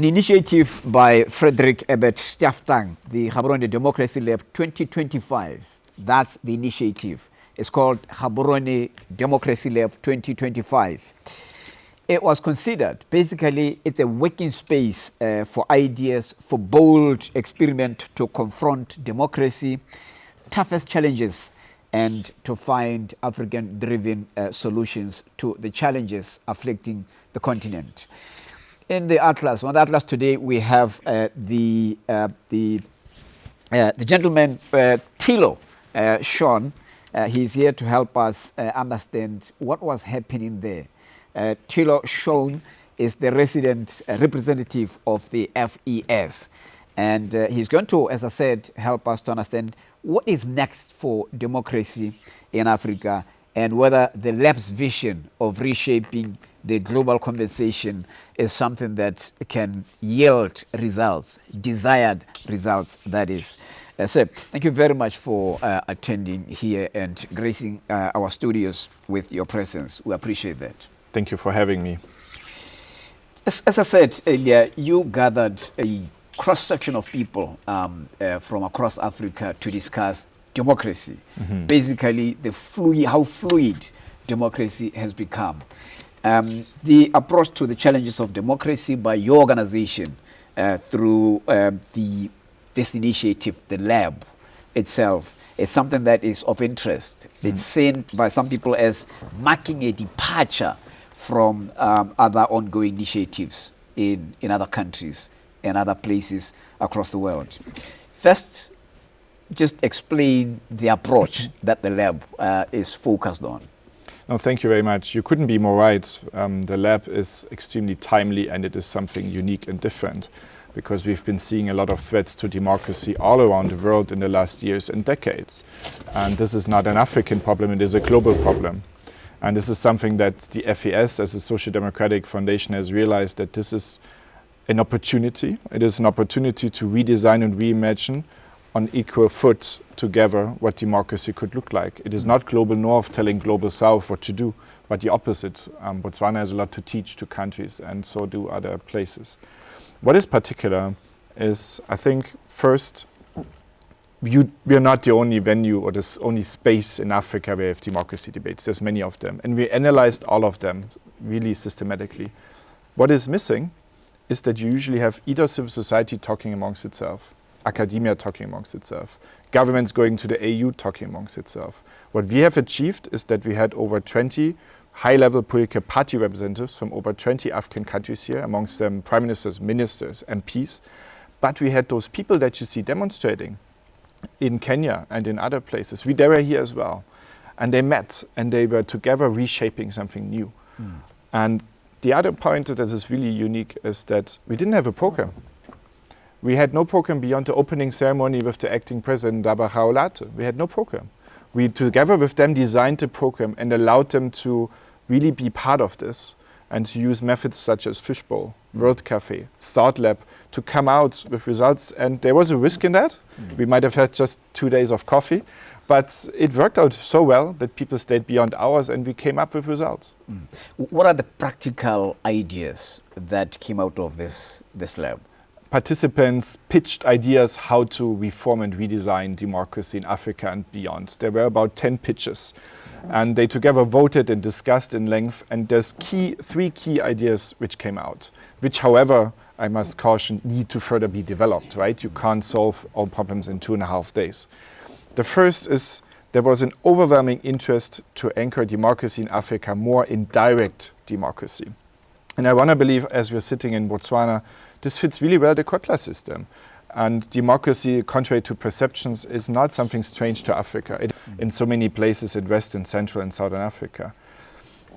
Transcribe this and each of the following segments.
An initiative by Frederick Ebert Stiaftang, the Gaborone Democracy Lab 2025. That's the initiative. It's called Gaborone Democracy Lab 2025. It was considered, basically, it's a working space for ideas, for bold experiment to confront democracy, toughest challenges, and to find African-driven solutions to the challenges afflicting the continent. In the Atlas, on the Atlas today, we have the gentleman, Thilo Schoene. He's here to help us understand what was happening there. Thilo Schoene is the resident representative of the FES. And he's going to, as I said, help us to understand what is next for democracy in Africa and whether the lab's vision of reshaping the global conversation is something that can yield results, desired results, that is. So thank you very much for attending here and gracing our studios with your presence. We appreciate that. Thank you for having me. As I said earlier, you gathered a cross-section of people from across Africa to discuss democracy. Mm-hmm. Basically, how fluid democracy has become. The approach to the challenges of democracy by your organization through this initiative, the lab itself, is something that is of interest. Mm-hmm. It's seen by some people as marking a departure from other ongoing initiatives in other countries and other places across the world. First, just explain the approach that the lab is focused on. No, thank you very much. You couldn't be more right. The lab is extremely timely and it is something unique and different because we've been seeing a lot of threats to democracy all around the world in the last years and decades. And this is not an African problem, it is a global problem. And this is something that the FES as a social democratic foundation has realized that this is an opportunity. It is an opportunity to redesign and reimagine on equal foot together what democracy could look like. It is not global north telling global south what to do, but the opposite. Botswana has a lot to teach to countries and so do other places. What is particular is, I think, first, we are not the only venue or the only space in Africa where we have democracy debates. There's many of them. And we analyzed all of them really systematically. What is missing is that you usually have either civil society talking amongst itself, academia talking amongst itself, governments going to the AU talking amongst itself. What we have achieved is that we had over 20 high-level political party representatives from over 20 African countries here, amongst them prime ministers, ministers, MPs. But we had those people that you see demonstrating in Kenya and in other places. They were here as well. And they met and they were together reshaping something new. Mm. And the other point that is really unique is that we didn't have a program. We had no program beyond the opening ceremony with the acting president, Daba Raolate. We had no program. We, together with them, designed the program and allowed them to really be part of this and to use methods such as Fishbowl, World Cafe, Thought Lab to come out with results. And there was a risk in that. Mm. We might have had just 2 days of coffee, but it worked out so well that people stayed beyond hours and we came up with results. Mm. What are the practical ideas that came out of this lab? Participants pitched ideas how to reform and redesign democracy in Africa and beyond. There were about 10 pitches. And they together voted and discussed in length. And there's three key ideas which came out, which, however, I must caution, need to further be developed, right? You can't solve all problems in 2.5 days. The first is there was an overwhelming interest to anchor democracy in Africa more in direct democracy. And I want to believe, as we're sitting in Botswana, this fits really well the Kotla system. And democracy, contrary to perceptions, is not something strange to Africa in so many places in West and Central and Southern Africa.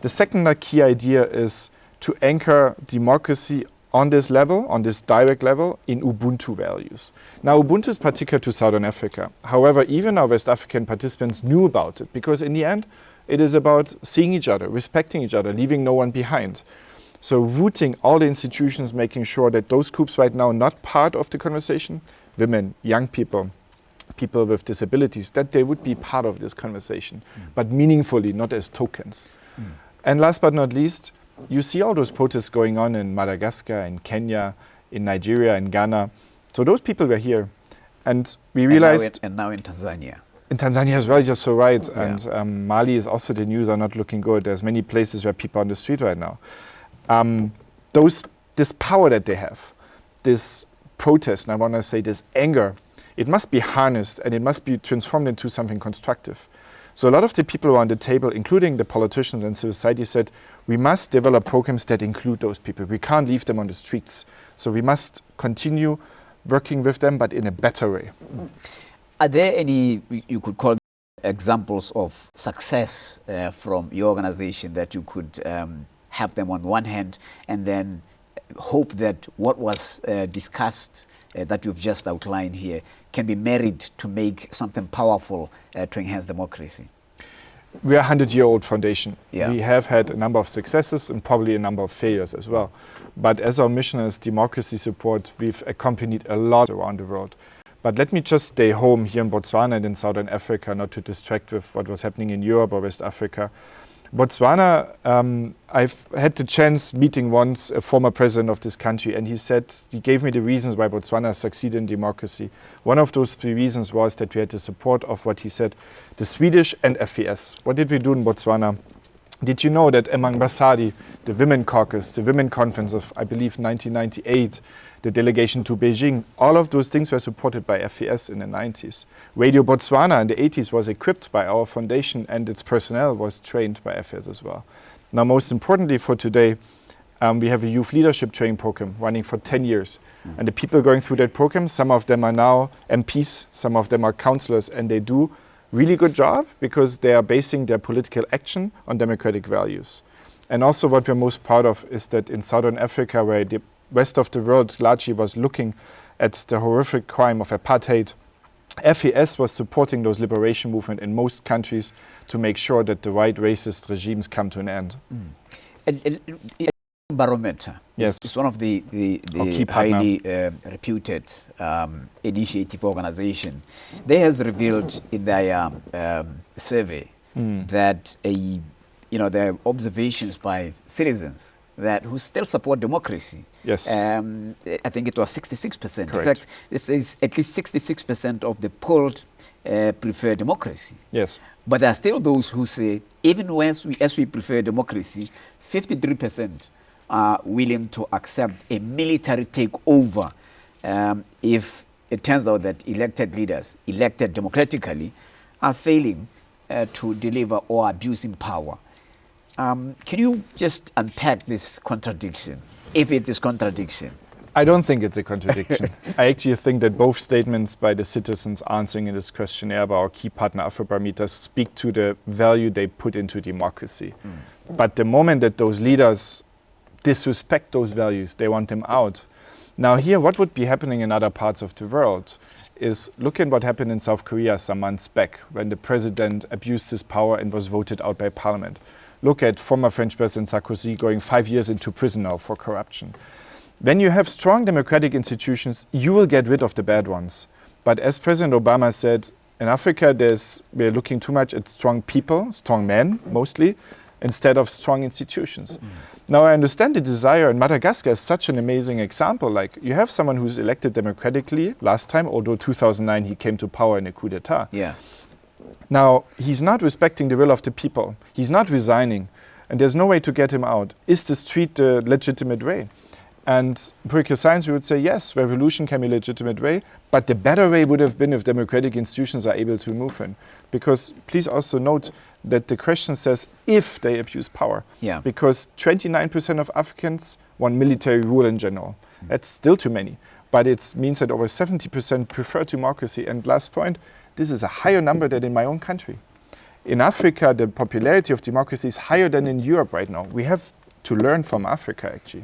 The second key idea is to anchor democracy on this level, on this direct level, in Ubuntu values. Now, Ubuntu is particular to Southern Africa. However, even our West African participants knew about it, because in the end, it is about seeing each other, respecting each other, leaving no one behind. So rooting all the institutions, making sure that those groups right now are not part of the conversation, women, young people, people with disabilities, that they would be part of this conversation, but meaningfully, not as tokens. And last but not least, you see all those protests going on in Madagascar, in Kenya, in Nigeria, in Ghana. So those people were here. And we realized... And now in Tanzania. In Tanzania as well, you're so right. Yeah. And Mali is also, the news are not looking good. There's many places where people are on the street right now. This power that they have, this protest, and I want to say this anger, it must be harnessed and it must be transformed into something constructive. So a lot of the people around the table, including the politicians and civil society, said, we must develop programs that include those people. We can't leave them on the streets. So we must continue working with them, but in a better way. Are there any, you could call examples of success from your organization that you could have them on one hand and then hope that what was discussed that you've just outlined here can be married to make something powerful to enhance democracy? We are a 100-year-old foundation. Yeah. We have had a number of successes and probably a number of failures as well. But as our mission is democracy support, we've accompanied a lot around the world. But let me just stay home here in Botswana and in Southern Africa, not to distract with what was happening in Europe or West Africa. Botswana, I've had the chance meeting once a former president of this country, and he gave me the reasons why Botswana succeeded in democracy. One of those 3 reasons was that we had the support of what he said, the Swedish and FES. What did we do in Botswana? Did you know that among Basadi, the Women Caucus, the Women Conference of, I believe, 1998, the delegation to Beijing, all of those things were supported by FES in the 90s. Radio Botswana in the 80s was equipped by our foundation and its personnel was trained by FES as well. Now, most importantly for today, we have a youth leadership training program running for 10 years. And the people going through that program, some of them are now MPs, some of them are councillors, and they do really good job because they are basing their political action on democratic values. And also what we're most proud of is that in Southern Africa, where the rest of the world largely was looking at the horrific crime of apartheid, FES was supporting those liberation movements in most countries to make sure that the white racist regimes come to an end. Barometer. Yes. It's one of the highly reputed initiative organization. They has revealed in their survey that there are observations by citizens that who still support democracy. Yes. I think it was 66%. Correct. In fact, it says at least 66% of the polled prefer democracy. Yes. But there are still those who say, even as we prefer democracy, 53% are willing to accept a military takeover if it turns out that elected leaders, elected democratically, are failing to deliver or abusing power. Can you just unpack this contradiction, if it is contradiction? I don't think it's a contradiction. I actually think that both statements by the citizens answering in this questionnaire by our key partner Afrobarometer speak to the value they put into democracy. But the moment that those leaders disrespect those values, they want them out. Now here, what would be happening in other parts of the world is look at what happened in South Korea some months back when the president abused his power and was voted out by parliament. Look at former French President Sarkozy going 5 years into prison now for corruption. When you have strong democratic institutions, you will get rid of the bad ones. But as President Obama said, in Africa, we're looking too much at strong people, strong men mostly, instead of strong institutions. Now, I understand the desire, and Madagascar is such an amazing example. Like, you have someone who's elected democratically last time, although 2009 he came to power in a coup d'etat. Yeah. Now, he's not respecting the will of the people. He's not resigning, and there's no way to get him out. Is the street the legitimate way? And political science, we would say, yes, revolution can be a legitimate way, but the better way would have been if democratic institutions are able to move in. Because please also note that the question says if they abuse power. Yeah. Because 29% of Africans want military rule in general. That's still too many. But it means that over 70% prefer democracy. And last point, this is a higher number than in my own country. In Africa, the popularity of democracy is higher than in Europe right now. We have to learn from Africa, actually.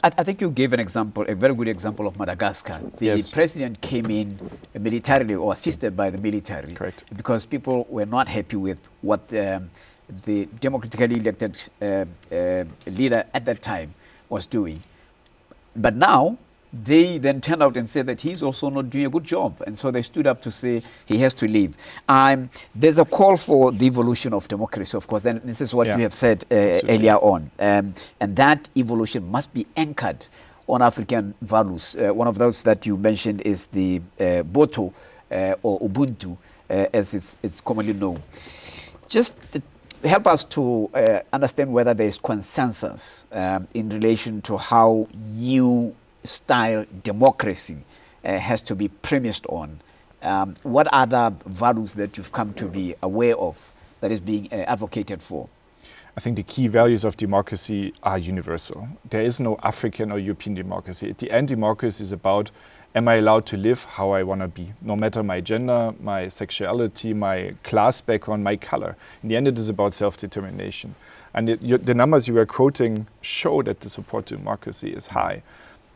I think you gave an example, a very good example of Madagascar. The president came in militarily or assisted by the military. Correct. Because people were not happy with what the democratically elected leader at that time was doing. But now, they then turned out and said that he's also not doing a good job. And so they stood up to say he has to leave. There's a call for the evolution of democracy, of course, and this is what you have said earlier on. And that evolution must be anchored on African values. One of those that you mentioned is the Boto or Ubuntu, as it's commonly known. Just help us to understand whether there is consensus in relation to how new style democracy has to be premised on. What other values that you've come to be aware of that is being advocated for? I think the key values of democracy are universal. There is no African or European democracy. At the end, democracy is about, am I allowed to live how I want to be? No matter my gender, my sexuality, my class background, my color. In the end, it is about self-determination. And the numbers you were quoting show that the support to democracy is high.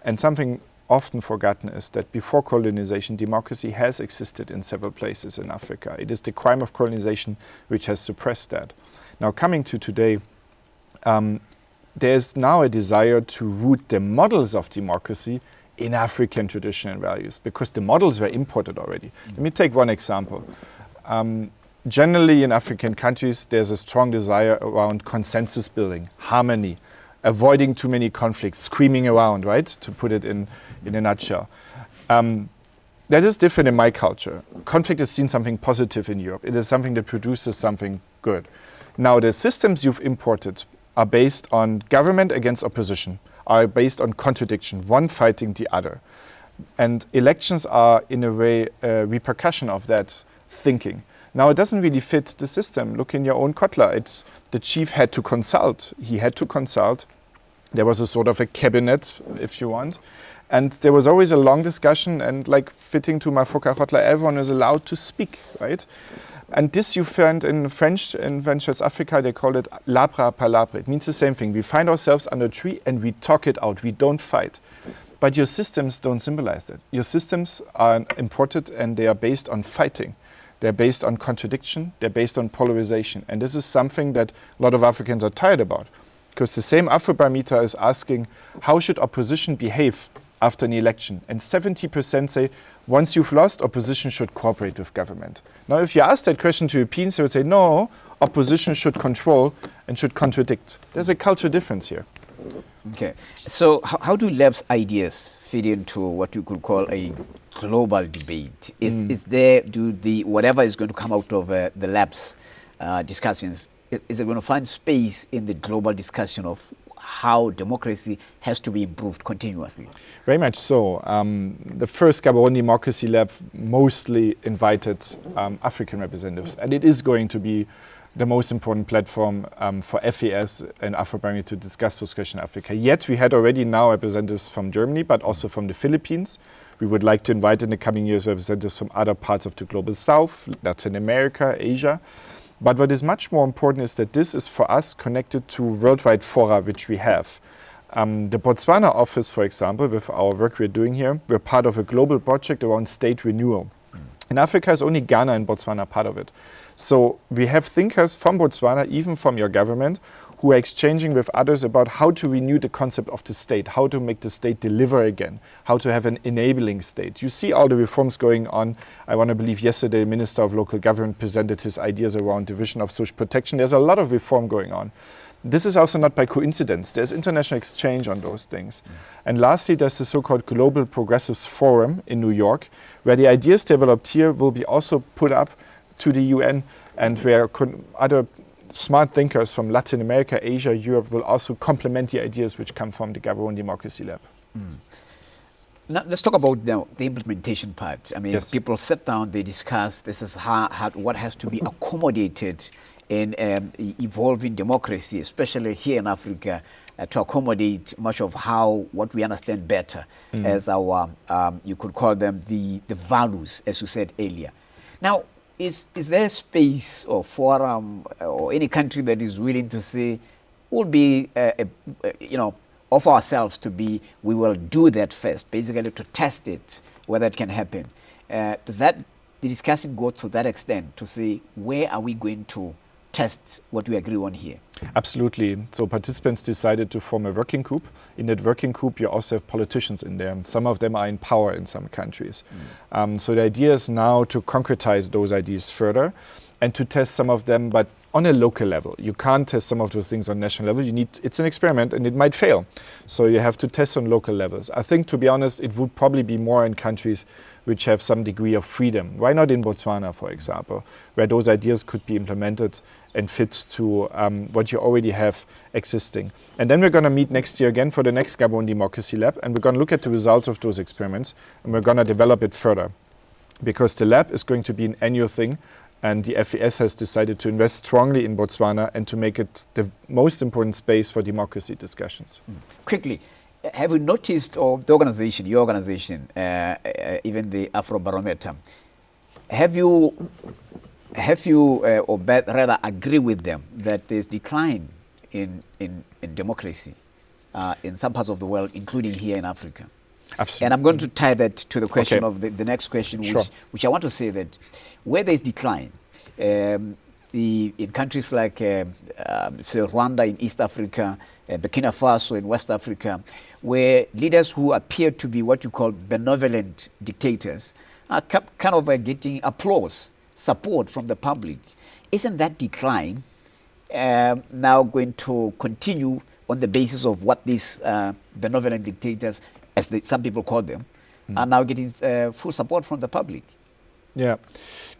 And something often forgotten is that before colonization, democracy has existed in several places in Africa. It is the crime of colonization which has suppressed that. Now, coming to today, there's now a desire to root the models of democracy in African tradition and values, because the models were imported already. Let me take one example. Generally, in African countries, there's a strong desire around consensus building, harmony, avoiding too many conflicts, screaming around, right, to put it in a nutshell. That is different in my culture. Conflict is seen something positive in Europe. It is something that produces something good. Now, the systems you've imported are based on government against opposition, are based on contradiction, one fighting the other. And elections are, in a way, a repercussion of that thinking. Now, it doesn't really fit the system. Look in your own Kotler. The chief had to consult. He had to consult. There was a sort of a cabinet, if you want. And there was always a long discussion, and like fitting to Mafoka Kotler, everyone is allowed to speak, right? And this you find in French, in South Africa, they call it labra palabre. It means the same thing. We find ourselves under a tree and we talk it out. We don't fight. But your systems don't symbolize that. Your systems are imported and they are based on fighting. They're based on contradiction. They're based on polarization. And this is something that a lot of Africans are tired about. Because the same Afrobarometer is asking, how should opposition behave after an election? And 70% say, once you've lost, opposition should cooperate with government. Now, if you ask that question to Europeans, they would say, no, opposition should control and should contradict. There's a cultural difference here. Okay. So how do labs' ideas fit into what you could call a global debate? Is there, whatever is going to come out of the labs discussions, is it going to find space in the global discussion of how democracy has to be improved continuously? Very much so. The first Gaborone Democracy Lab mostly invited African representatives, and it is going to be the most important platform for FAS and Afrobarometer to discuss those questions in Africa. Yet we had already now representatives from Germany, but also from the Philippines. We would like to invite in the coming years representatives from other parts of the global south, Latin America, Asia. But what is much more important is that this is for us connected to worldwide fora which we have. The Botswana office, for example, with our work we're doing here, we're part of a global project around state renewal. In Africa, is only Ghana and Botswana part of it. So we have thinkers from Botswana, even from your government, who are exchanging with others about how to renew the concept of the state, how to make the state deliver again, how to have an enabling state. You see all the reforms going on. I want to believe yesterday the Minister of Local Government presented his ideas around division of social protection. There's a lot of reform going on. This is also not by coincidence. There's international exchange on those things. And lastly, there's the so-called Global Progressives Forum in New York, where the ideas developed here will be also put up to the UN, and where other smart thinkers from Latin America, Asia, Europe will also complement the ideas which come from the Gaborone Democracy Lab. Now, let's talk about the implementation part. I mean, yes. People sit down, they discuss, this is what has to be accommodated in evolving democracy, especially here in Africa, to accommodate much of what we understand better as our, you could call them the values, as you said earlier. Now, is there space or forum or any country that is willing to say, we'll be, offer ourselves to be, we will do that first, basically to test it, whether it can happen? Does the discussion go to that extent to say, where are we going to test what we agree on here? Absolutely. So participants decided to form a working group. In that working group, you also have politicians in there. And some of them are in power in some countries. So the idea is now to concretize those ideas further and to test some of them, but on a local level. You can't test some of those things on national level. It's an experiment and it might fail. So you have to test on local levels. I think, to be honest, it would probably be more in countries which have some degree of freedom. Why not in Botswana, for example, where those ideas could be implemented and fit to what you already have existing. And then we're going to meet next year again for the next Gaborone Democracy Lab, and we're going to look at the results of those experiments, and we're going to develop it further. Because the lab is going to be an annual thing, and the FES has decided to invest strongly in Botswana and to make it the most important space for democracy discussions. Quickly, have you noticed, or the organization, your organization, even the Afrobarometer, have you or rather agree with them that there's decline in democracy in some parts of the world, including here in Africa? Absolutely. And I'm going to tie that to the question Okay. of the next question, Sure. which I want to say that where there's decline, in countries like say Rwanda in East Africa, Burkina Faso in West Africa, where leaders who appear to be what you call benevolent dictators are kind of getting applause, support from the public. Isn't that decline now going to continue on the basis of what these benevolent dictators, as some people call them, are now getting full support from the public? Yeah,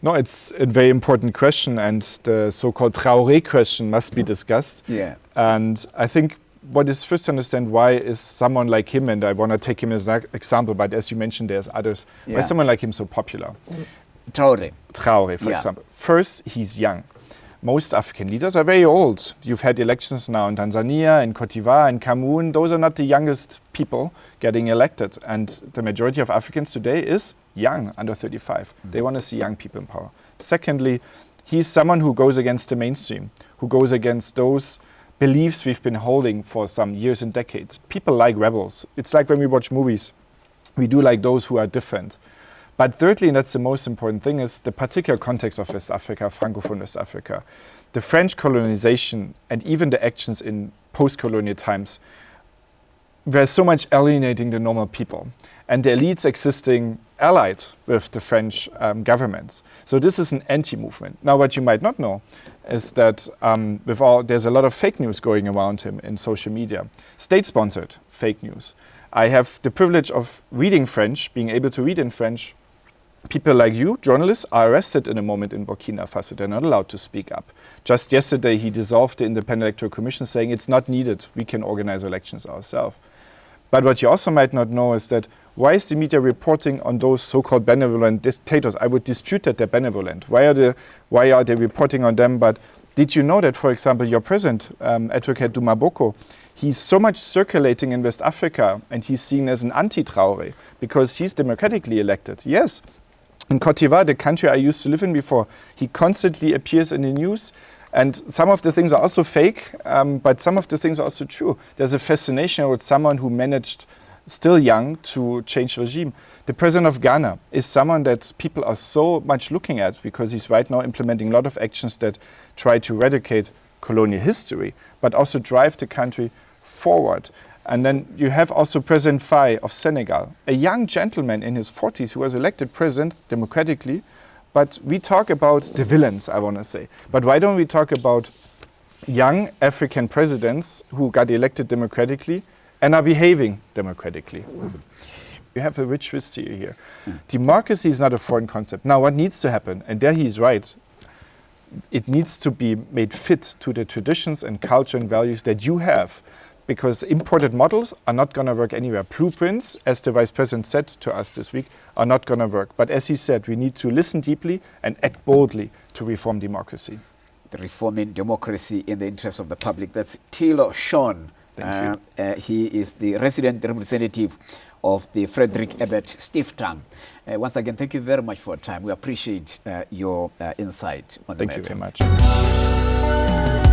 no, it's a very important question, and the so-called Traoré question must be discussed. Yeah. And I think what is first to understand, why is someone like him, and I want to take him as an example, but as you mentioned, there's others, why is someone like him so popular? Traoré, for example. First, he's young. Most African leaders are very old. You've had elections now in Tanzania, in Cote d'Ivoire, in Cameroon. Those are not the youngest people getting elected. And the majority of Africans today is young, under 35. They want to see young people in power. Secondly, he's someone who goes against the mainstream, who goes against those beliefs we've been holding for some years and decades. People like rebels. It's like when we watch movies. We do like those who are different. But thirdly, and that's the most important thing, is the particular context of West Africa, Francophone West Africa. The French colonization and even the actions in post-colonial times were so much alienating the normal people. And the elites existing allied with the French governments. So this is an anti-movement. Now, what you might not know is that there's a lot of fake news going around him in social media. State-sponsored fake news. I have the privilege of reading French, being able to read in French. People like you, journalists, are arrested in a moment in Burkina Faso. They're not allowed to speak up. Just yesterday, he dissolved the Independent Electoral Commission, saying it's not needed. We can organize elections ourselves. But what you also might not know is that why is the media reporting on those so-called benevolent dictators? I would dispute that they're benevolent. Why are they reporting on them? But did you know that, for example, your president, Advocate Dumaboko, he's so much circulating in West Africa and he's seen as an anti-Traoré because he's democratically elected. Yes. In Cote d'Ivoire, the country I used to live in before, he constantly appears in the news. And some of the things are also fake, but some of the things are also true. There's a fascination with someone who managed, still young, to change regime. The president of Ghana is someone that people are so much looking at because he's right now implementing a lot of actions that try to eradicate colonial history, but also drive the country forward. And then you have also President Faye of Senegal, a young gentleman in his 40s who was elected president democratically. But we talk about the villains, I want to say. But why don't we talk about young African presidents who got elected democratically and are behaving democratically? We have a rich history here. Democracy is not a foreign concept. Now, what needs to happen, and there he's right, it needs to be made fit to the traditions and culture and values that you have. Because imported models are not going to work anywhere. Blueprints, as the Vice President said to us this week, are not going to work. But as he said, we need to listen deeply and act boldly to reform democracy. The reforming democracy in the interest of the public. That's Thilo Schoene. Thank you. He is the resident representative of the Frederick Ebert Stiftung. Once again, thank you very much for your time. We appreciate your insight on the matter. Thank you very much.